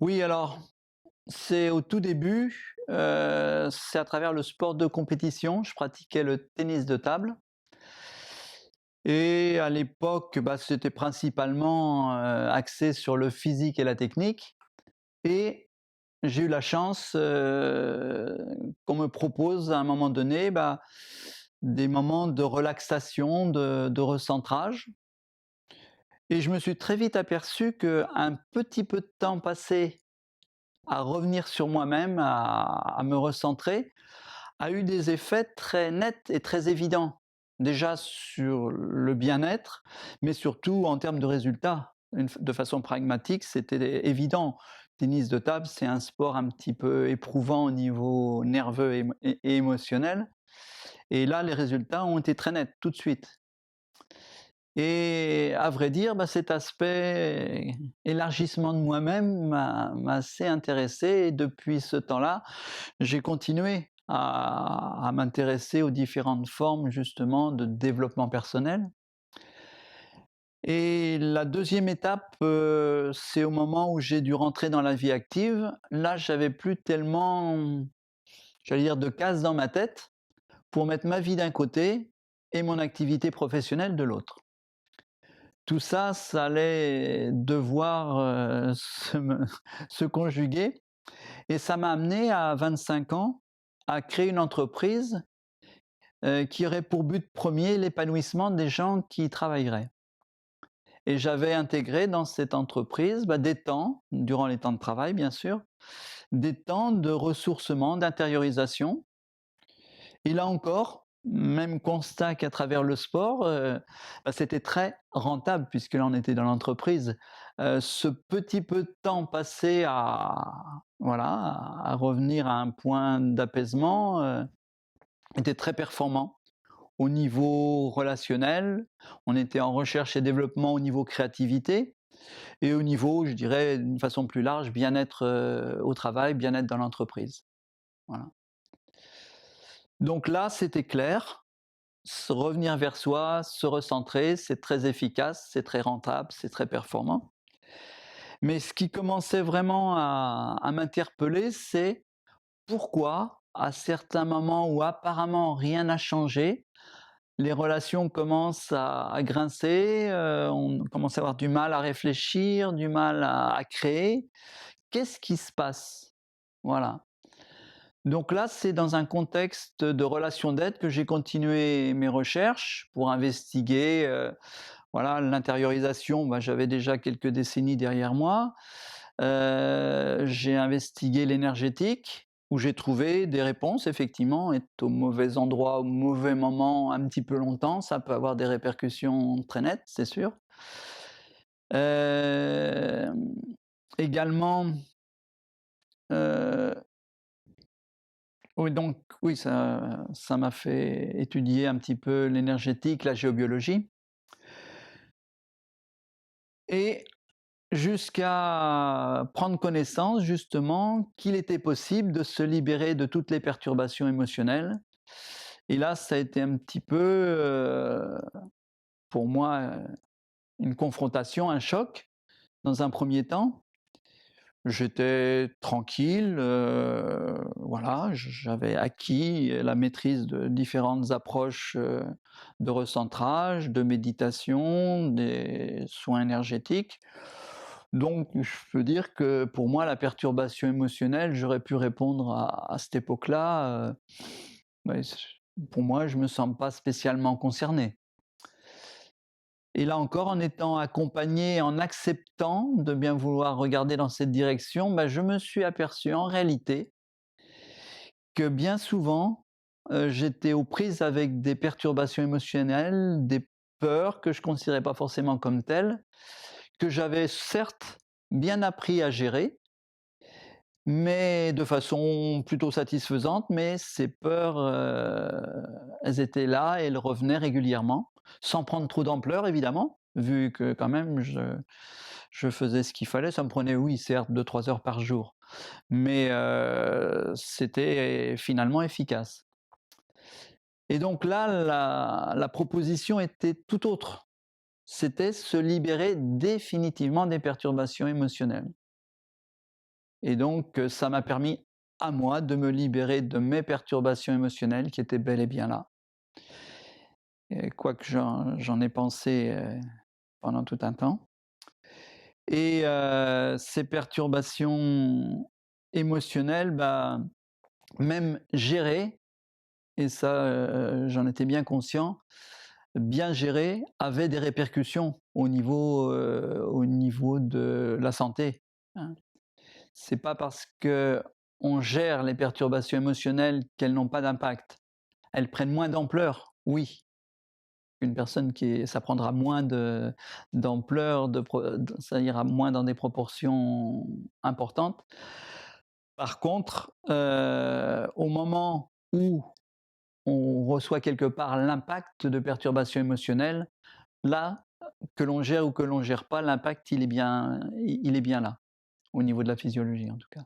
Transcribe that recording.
Oui, alors, c'est au tout début, c'est à travers le sport de compétition. Je pratiquais le tennis de table et à l'époque, c'était principalement, axé sur le physique et la technique et j'ai eu la chance, qu'on me propose à un moment donné, des moments de relaxation, de recentrage et je me suis très vite aperçu qu'un petit peu de temps passé à revenir sur moi-même, à me recentrer, a eu des effets très nets et très évidents. Déjà sur le bien-être, mais surtout en termes de résultats. De façon pragmatique, c'était évident. Tennis de table, c'est un sport un petit peu éprouvant au niveau nerveux et émotionnel. Et là, les résultats ont été très nets, tout de suite. Et à vrai dire, cet aspect élargissement de moi-même m'a assez intéressé et depuis ce temps-là, j'ai continué à m'intéresser aux différentes formes justement de développement personnel et la deuxième étape, c'est au moment où j'ai dû rentrer dans la vie active. Là, j'avais plus tellement, j'allais dire, de cases dans ma tête pour mettre ma vie d'un côté et mon activité professionnelle de l'autre. Tout ça, ça allait devoir, se conjuguer et ça m'a amené à 25 ans à créer une entreprise, qui aurait pour but premier l'épanouissement des gens qui y travailleraient. Et j'avais intégré dans cette entreprise, des temps, durant les temps de travail bien sûr, des temps de ressourcement, d'intériorisation et là encore, même constat qu'à travers le sport, c'était très rentable puisque là on était dans l'entreprise. Ce petit peu de temps passé à revenir à un point d'apaisement, était très performant. Au niveau relationnel, on était en recherche et développement au niveau créativité et au niveau, je dirais, d'une façon plus large, bien-être, au travail, bien-être dans l'entreprise. Voilà. Donc là, c'était clair. Se revenir vers soi, se recentrer, c'est très efficace, c'est très rentable, c'est très performant. Mais ce qui commençait vraiment à m'interpeller, c'est pourquoi, à certains moments où apparemment rien n'a changé, les relations commencent à grincer, on commence à avoir du mal à réfléchir, du mal à créer. Qu'est-ce qui se passe? Voilà. Donc là, c'est dans un contexte de relation d'aide que j'ai continué mes recherches pour investiguer, voilà, l'intériorisation, j'avais déjà quelques décennies derrière moi. J'ai investigué l'énergétique, où j'ai trouvé des réponses effectivement. Être au mauvais endroit, au mauvais moment, un petit peu longtemps, ça peut avoir des répercussions très nettes, c'est sûr. Hem, également, heu, oui donc oui, ça m'a fait étudier un petit peu l'énergétique, la géobiologie et jusqu'à prendre connaissance justement qu'il était possible de se libérer de toutes les perturbations émotionnelles et là, ça a été un petit peu, pour moi, une confrontation, un choc dans un premier temps. J'étais tranquille, voilà, j'avais acquis la maîtrise de différentes approches, de recentrage, de méditation, des soins énergétiques. Donc je peux dire que pour moi la perturbation émotionnelle, j'aurais pu répondre à cette époque-là, c pour moi je me sens pas spécialement concerné. Et là encore, en étant accompagné, en acceptant de bien vouloir regarder dans cette direction, je me suis aperçu en réalité que bien souvent, j'étais aux prises avec des perturbations émotionnelles, des peurs que je ne considérais pas forcément comme telles, que j'avais certes bien appris à gérer, mais de façon plutôt satisfaisante, mais ces peurs, elles étaient là et elles revenaient régulièrement, sans prendre trop d'ampleur évidemment, vu que quand même je faisais ce qu'il fallait. Ça me prenait, oui, certes 2 3 heures par jour, mais c'était finalement efficace. Et donc là, la proposition était tout autre. C'était se libérer définitivement des perturbations émotionnelles. et donc ça m'a permis à moi de me libérer de mes perturbations émotionnelles qui étaient bel et bien là. Et quoique j'en ai pensé, pendant tout un temps, et ces perturbations émotionnelles, bah, même gérées, et ça, j'en étais bien conscient, bien gérées avaient des répercussions au niveau de la santé, hein. C'est pas parce qu'on gère les perturbations émotionnelles qu'elles n'ont pas d'impact. Elles prennent moins d'ampleur, oui. Une personne ça prendra moins d'ampleur, ça ira moins dans des proportions importantes. Par contre, au moment où on reçoit quelque part l'impact de perturbations émotionnelles, là, que l'on gère ou que l'on gère pas, l'impact il est bien là, au niveau de la physiologie en tout cas.